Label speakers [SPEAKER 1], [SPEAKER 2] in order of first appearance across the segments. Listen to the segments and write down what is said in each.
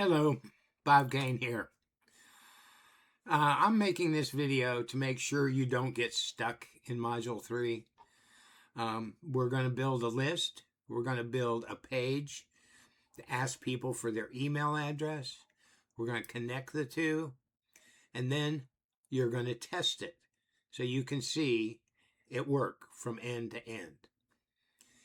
[SPEAKER 1] Hello, Bob Kane here. I'm making this video to make sure you don't get stuck in Module 3. We're going to build a list. We're going to build a page to ask people for their email address. We're going to connect the two, and then you're going to test it so you can see it work from end to end.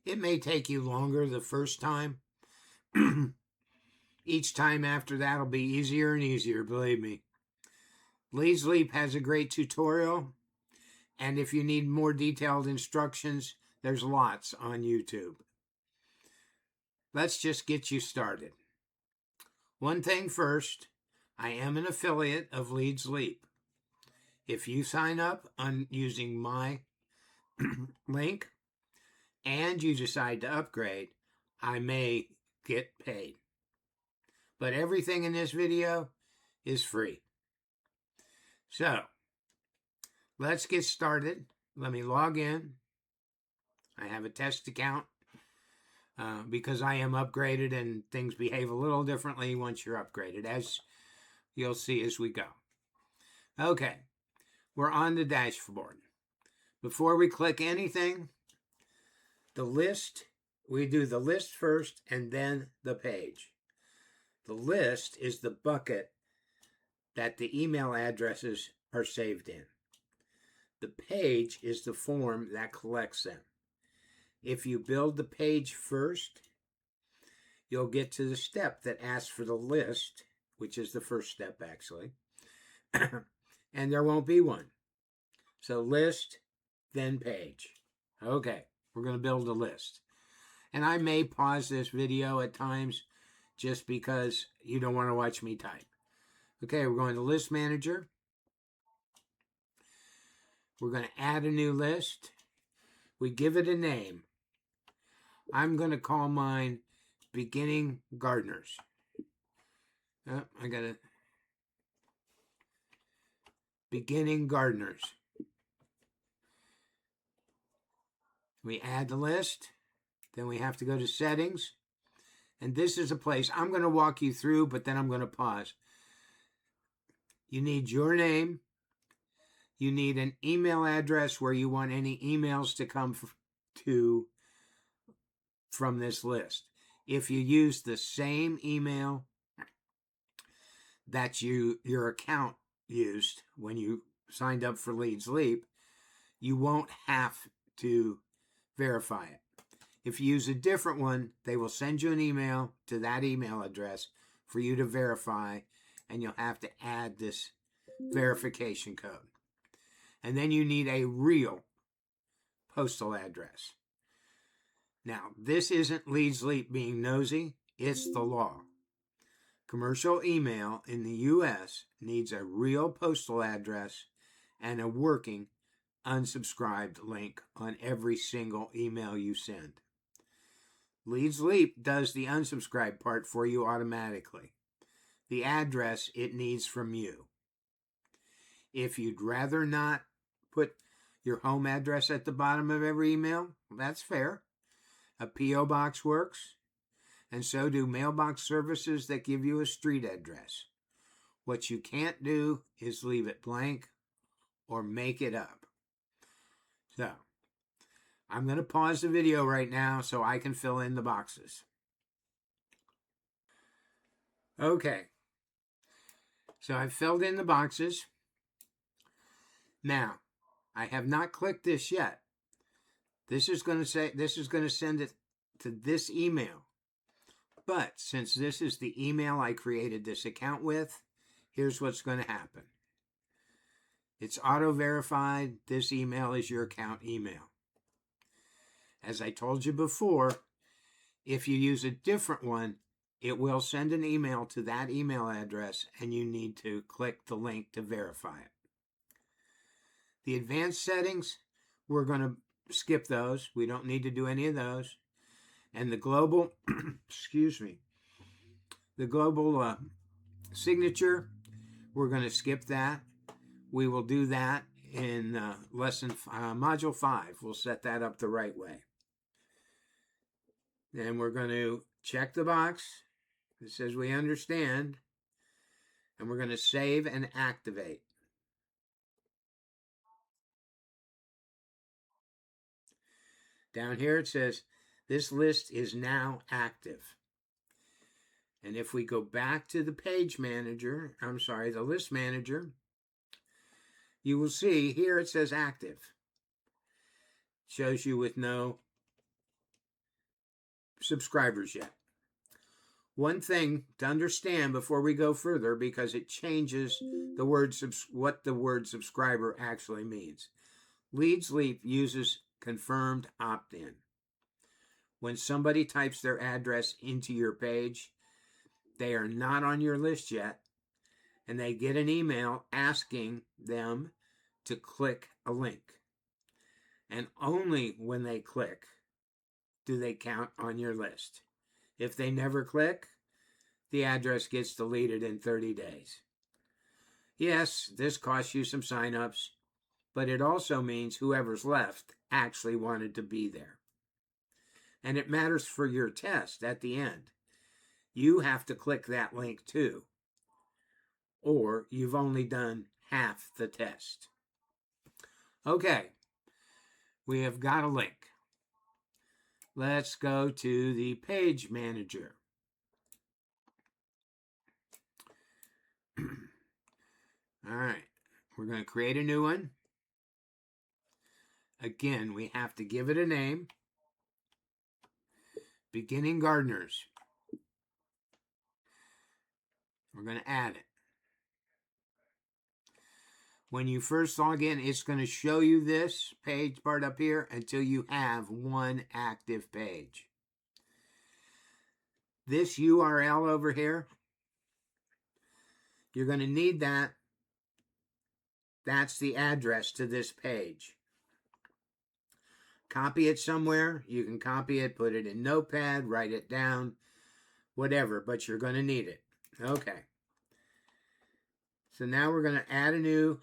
[SPEAKER 1] It may take you longer the first time. Each time after that will be easier and easier, believe me. LEADSLEAP has a great tutorial, and if you need more detailed instructions, there's lots on YouTube. Let's just get you started. One thing first, I am an affiliate of LEADSLEAP. If you sign up on using my link and you decide to upgrade, I may get paid. But everything in this video is free. So, let's get started. Let me log in. I have a test account because I am upgraded and things behave a little differently once you're upgraded, as you'll see as we go. Okay, we're on the dashboard. Before we click anything, the list, we do the list first and then the page. The list is the bucket that the email addresses are saved in. The page is the form that collects them. If you build the page first, you'll get to the step that asks for the list, which is the first step actually, and there won't be one. So list, then page. Okay, we're going to build a list. And I may pause this video at times just because you don't want to watch me type. Okay, we're going to List Manager. We're going to add a new list. We give it a name. I'm going to call mine Beginning Gardeners. Oh, I got it. Beginning Gardeners. We add the list. Then we have to go to Settings. And this is a place I'm going to walk you through, but then I'm going to pause. You need your name. You need an email address where you want any emails to come from this list. If you use the same email that your account used when you signed up for LEADSLEAP, you won't have to verify it. If you use a different one, they will send you an email to that email address for you to verify, and you'll have to add this verification code. And then you need a real postal address. Now, this isn't LEADSLEAP being nosy, it's the law. Commercial email in the U.S. needs a real postal address and a working unsubscribed link on every single email you send. LEADSLEAP does the unsubscribe part for you automatically. The address it needs from you. If you'd rather not put your home address at the bottom of every email, that's fair. A P.O. box works, and so do mailbox services that give you a street address. What you can't do is leave it blank or make it up. So, I'm going to pause the video right now so I can fill in the boxes. Okay, so I've filled in the boxes. Now, I have not clicked this yet. This is going to send it to this email. But since this is the email I created this account with, here's what's going to happen. It's auto-verified. This email is your account email. As I told you before, if you use a different one, it will send an email to that email address, and you need to click the link to verify it. The advanced settings, we're going to skip those. We don't need to do any of those. And the global, the global signature, we're going to skip that. We will do that in Module 5. We'll set that up the right way. Then we're going to check the box. It says we understand, and we're going to save and activate. Down here it says this list is now active. And if we go back to the page manager, the list manager, you will see here it says active. Shows you with no subscribers yet. One thing to understand before we go further, because it changes the word what the word subscriber actually means. LEADSLEAP uses confirmed opt-in. When somebody types their address into your page, they are not on your list yet, and they get an email asking them to click a link. And only when they click do they count on your list. If they never click, the address gets deleted in 30 days. Yes, this costs you some signups, but it also means whoever's left actually wanted to be there. And it matters for your test at the end. You have to click that link too, or you've only done half the test. Okay, we have got a link. Let's go to the page manager. All right, we're going to create a new one. Again, we have to give it a name. Beginning Gardeners. We're going to add it. When you first log in, it's going to show you this page part up here until you have one active page. This URL over here, you're going to need that. That's the address to this page. Copy it somewhere. You can copy it, put it in Notepad, write it down, whatever, but you're going to need it. Okay. So now we're going to add a new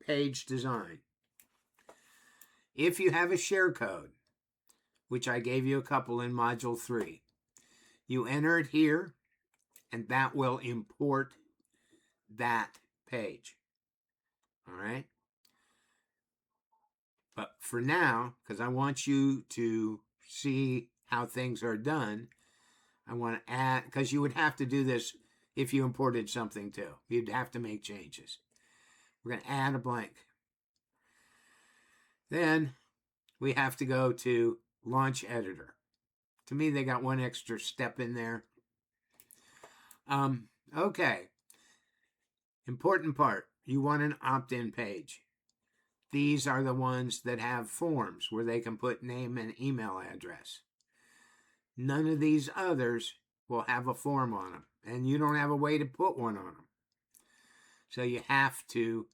[SPEAKER 1] page design. If you have a share code, which I gave you a couple in Module 3, you enter it here, and that will import that page. All right? But for now, because I want you to see how things are done, I want to add, because you would have to do this if you imported something too. You'd have to make changes. We're going to add a blank. Then we have to go to Launch Editor. To me, they got one extra step in there. Okay. Important part. You want an opt-in page. These are the ones that have forms where they can put name and email address. None of these others will have a form on them, and you don't have a way to put one on them. So you have to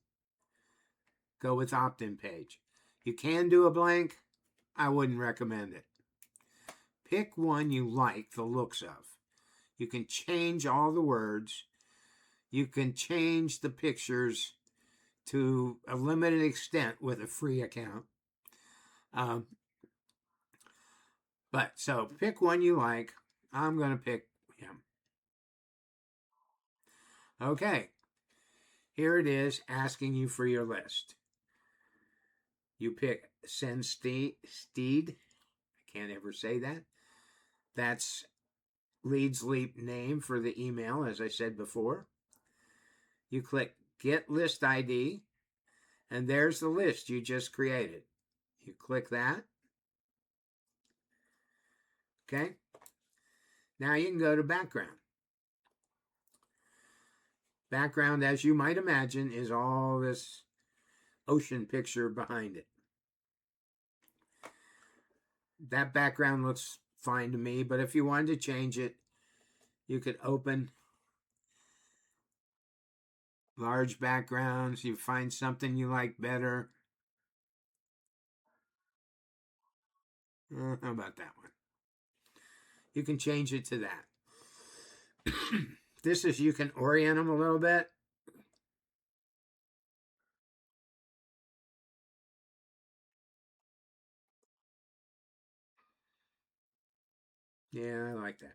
[SPEAKER 1] go with opt-in page. You can do a blank. I wouldn't recommend it. Pick one you like the looks of. You can change all the words. You can change the pictures to a limited extent with a free account. So pick one you like. I'm going to pick him. Okay. Here it is asking you for your list. You pick Send Steed. I can't ever say that. That's LEADSLEAP name for the email, as I said before. You click Get List ID, and there's the list you just created. You click that. Okay. Now you can go to background. Background, as you might imagine, is all this ocean picture behind it. That background looks fine to me, but if you wanted to change it, you could open large backgrounds. You find something you like better. How about that one? You can change it to that. This is, you can orient them a little bit. Yeah, I like that.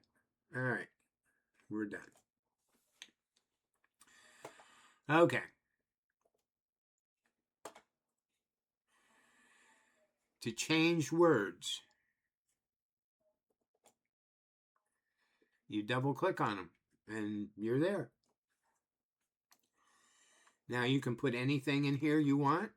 [SPEAKER 1] All right. we're done. Okay. To change words, you double click on them and you're there. Now you can put anything in here you want.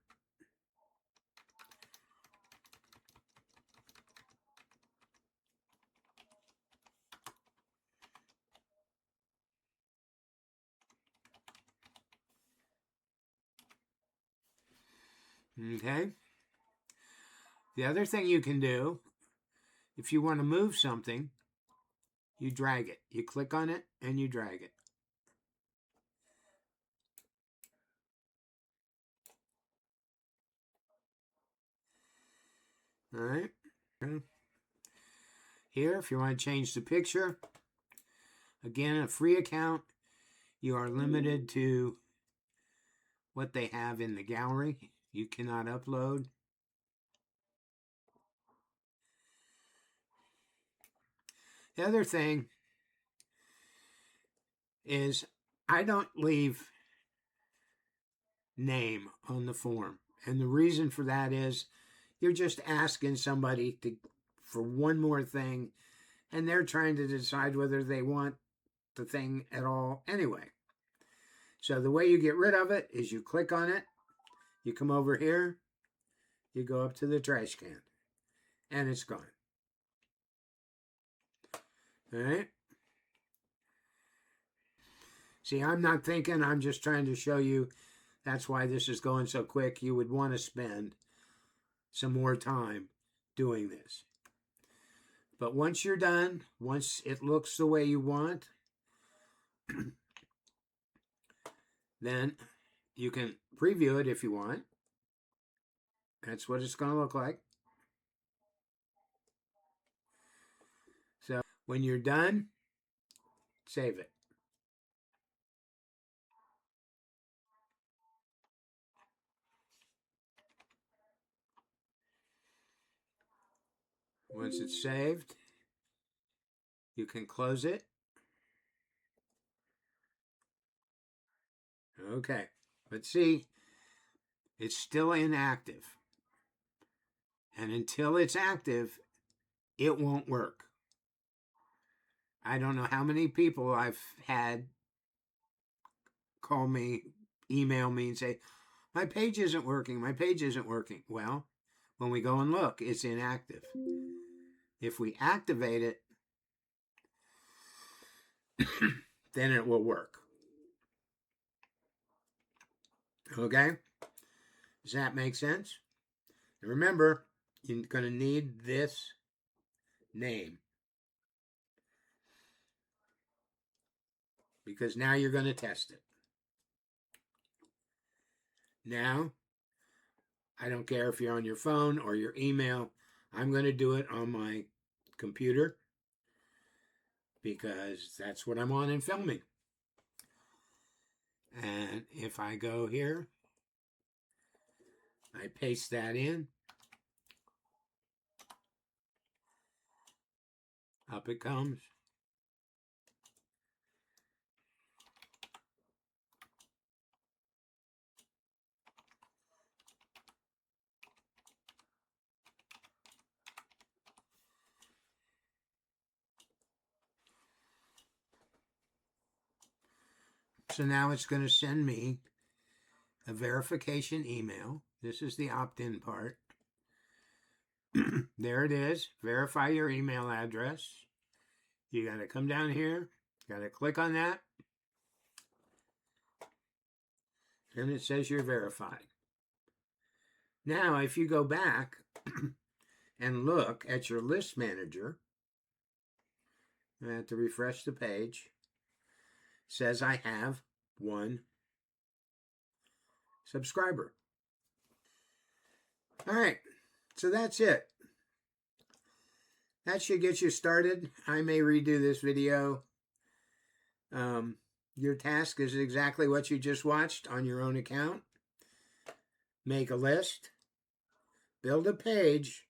[SPEAKER 1] Okay. The other thing you can do, if you want to move something, you drag it. You click on it and you drag it. All right. Here, if you want to change the picture, again, a free account, you are limited to what they have in the gallery. You cannot upload. The other thing is I don't leave name on the form. And the reason for that is you're just asking somebody for one more thing, and they're trying to decide whether they want the thing at all anyway. So the way you get rid of it is you click on it, you come over here, you go up to the trash can, and it's gone. All right? See, I'm not thinking, I'm just trying to show you that's why this is going so quick. You would want to spend some more time doing this. But once you're done, once it looks the way you want, then you can preview it if you want. That's what it's going to look like. So when you're done, save it. Once it's saved, you can close it. Okay, but see, it's still inactive. And until it's active, it won't work. I don't know how many people I've had call me, email me and say, my page isn't working, my page isn't working. Well, when we go and look, it's inactive. If we activate it, then it will work. Okay? Does that make sense? And remember, you're going to need this name, because now you're going to test it. Now, I don't care if you're on your phone or your email. I'm going to do it on my computer because that's what I'm on in filming. And if I go here, I paste that in. Up it comes. So now it's going to send me a verification email. This is the opt-in part. There it is. Verify your email address. You got to come down here. Got to click on that. And it says you're verified. Now, if you go back and look at your list manager, I have to refresh the page. It says I have one subscriber. All right, so that's it. That should get you started. I may redo this video. Your task is exactly what you just watched on your own account. Make a list. Build a page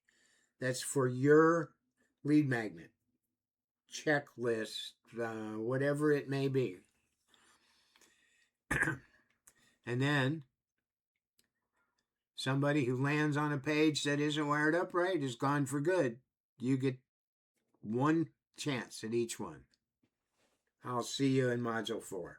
[SPEAKER 1] that's for your lead magnet. checklist, whatever it may be. And then somebody who lands on a page that isn't wired up right is gone for good. You get one chance at each one. I'll see you in Module 4.